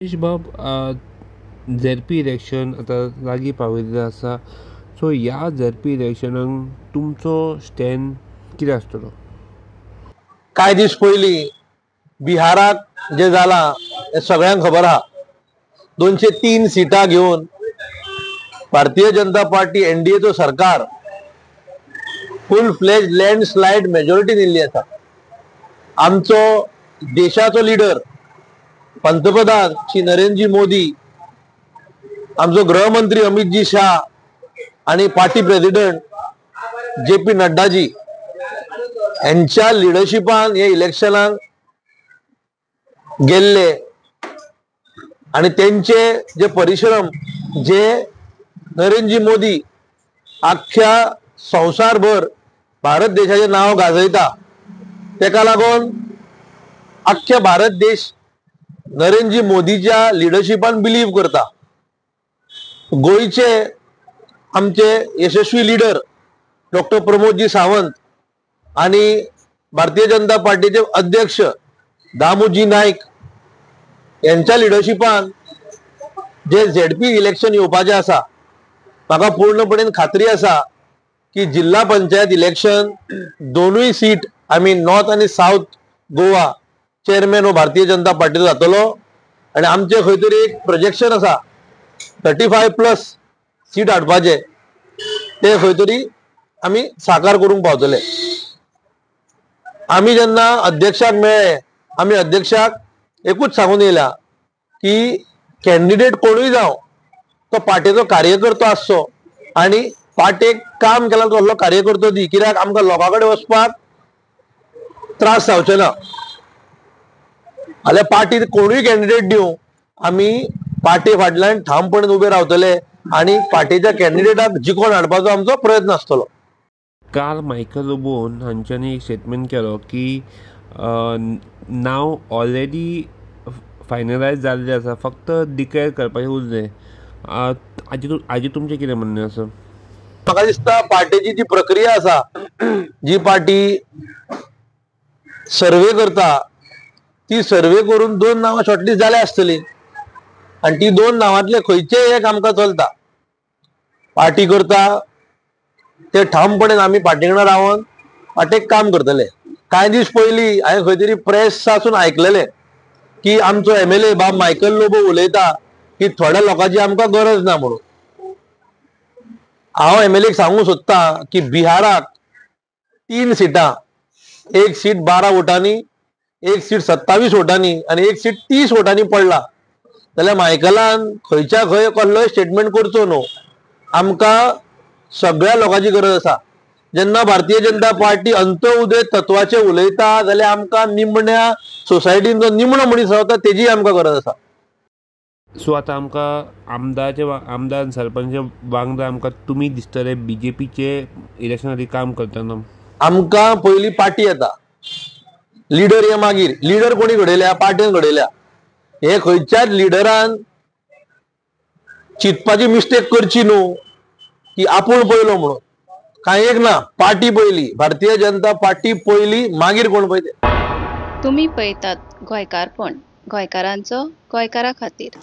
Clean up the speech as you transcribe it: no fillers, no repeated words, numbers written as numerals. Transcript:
निश बाब, ZP election आतां लागीं पाविल्लें आसा. सो ह्या झेडपी इलेक्शनाक तुमचो स्टँड कितें आसतलो? कांय दीस पयलीं बिहाराक जे जालां हें सगळ्यांक खबर आहा. 203 सिटां घेवन भारतीय जनता पार्टी एनडीएचो सरकार फुल फ्लेज लँडस्लायड मेजॉरिटी दिल्ली आसा. आमचो देशाचो लिडर पंतप्रधान श्री नरेंद्रजी मोदी, आमचो गृहमंत्री अमितजी शाह आणि पार्टी प्रेसिडेंट जे.पी. नड्डाजी यांच्या लिडरशिपान हे इलेक्शनाक गेल्ले आणि त्यांचे जे परिश्रम जे नरेंद्रजी मोदी अख्ख्या संवसारभर भारत देशाचे नाव गाजयता, तेका लागून अख्ख्या भारत देश नरेंद्रजी मोदीच्या लिडरशिपान बिलीव करता. गोयचे आमचे यशस्वी लीडर डॉक्टर प्रमोदजी सावंत आणि भारतीय जनता पार्टीचे अध्यक्ष दामोजी नाईक यांच्या लिडरशिपान जे झेडपी इलेक्शन येवपाचे आसा, म्हाका पूर्णपणेन खात्री आसा की जिल्हा पंचायत इलेक्शन दोनूय सीट नॉर्थ आणि साऊथ गोवा चेअरमॅन हो भारतीय जनता पार्टीचो जातलो. आणि आमचे खंय तरी एक प्रोजेक्शन आसा 35+ सीट हाडपाचे, ते खंय तरी आमी साकार करूंक पावतले. आमी जेन्ना अध्यक्षाक मेळ्ळे, आमी अध्यक्षाक एकूच सांगून येयला की कॅन्डिडेट कोणूय जावं तो पार्टीचो कार्यकर्तो आसचो आणि पार्टेक काम केला तसलो कार्यकर्तो दी, कित्याक आमकां लोकां कडेन वचपाक त्रास जावचे ना. जाल्यार पार्टी कोणूय कॅन्डिडेट दिवं, आमी पार्टी फाटल्यान ठामपणान उबे रावतले आणि पार्टीच्या कॅन्डिडेटाक जिखोवन हाडपाचो आमचो प्रयत्न आसतलो. काल मायकल लोबोन हांच्यांनी एक स्टेटमेंट केलो की नाव ऑलरेडी फायनलायज जाल्लें आसा, फक्त डिक्लेअर करपाचें उरलें. हाजी तुमचें कितें म्हणणें आसा? म्हाका दिसता पार्टीची जी प्रक्रिया आसा, जी पार्टी सर्वे करता, ती सर्वे करून 2 नांवां शॉर्टलिस्ट जाले आसतली आणि ती 2 नांवांतले खंयचेय एक आमकां चलता. पार्टी करता ते ठामपणान आमी पार्टी वांगडा रावन पार्टेक काम करतले. कांय दीस पयलीं हांवें खंय तरी प्रेसासून आयकलेलें की आमचो MLA बाब मायकल लोबो उलयता की थोड्या लोकांची आमकां गरज ना म्हणून. हांव MLAक सांगूंक सोदता की बिहाराक 3 सिटां, एक सीट 12 वोटांनी, एक सीट 27 वोटांनी आणि एक सीट 30 वोटांनी पडला. जाल्यार मायकलान खंयच्या खंय कसलोय स्टेटमेंट करचो न्हू. आमकां सगळ्या लोकांची गरज आसा. जेन्ना भारतीय जनता पार्टी अंत्योदय तत्वाचे उलयता जाल्यार आमकां निमण्या सोसायटीन जो निमणो मनीस रावता तेजी आमकां गरज आसा. सो आतां आमकां आमदार सरपंच वांगडा आमकां तुमी दिसतले BJPचे इलेक्शन खातीर काम करतना? आमकां पयलीं पार्टी येता, लिडर हे मागीर. लिडर कोणी घडयल्या? पार्टीन घडयल्या. हे खंयच्याच लिडरान चिंतपाची मिस्टेक करची न्हू की आपूण पयलो म्हणून. कांय एक ना, पार्टी पयली, भारतीय जनता पार्टी पयली, मागीर कोण पळय ते. तुम्ही पळयतात गोंयकारपण, गोंयकारांचो गोंयकारा खातीर.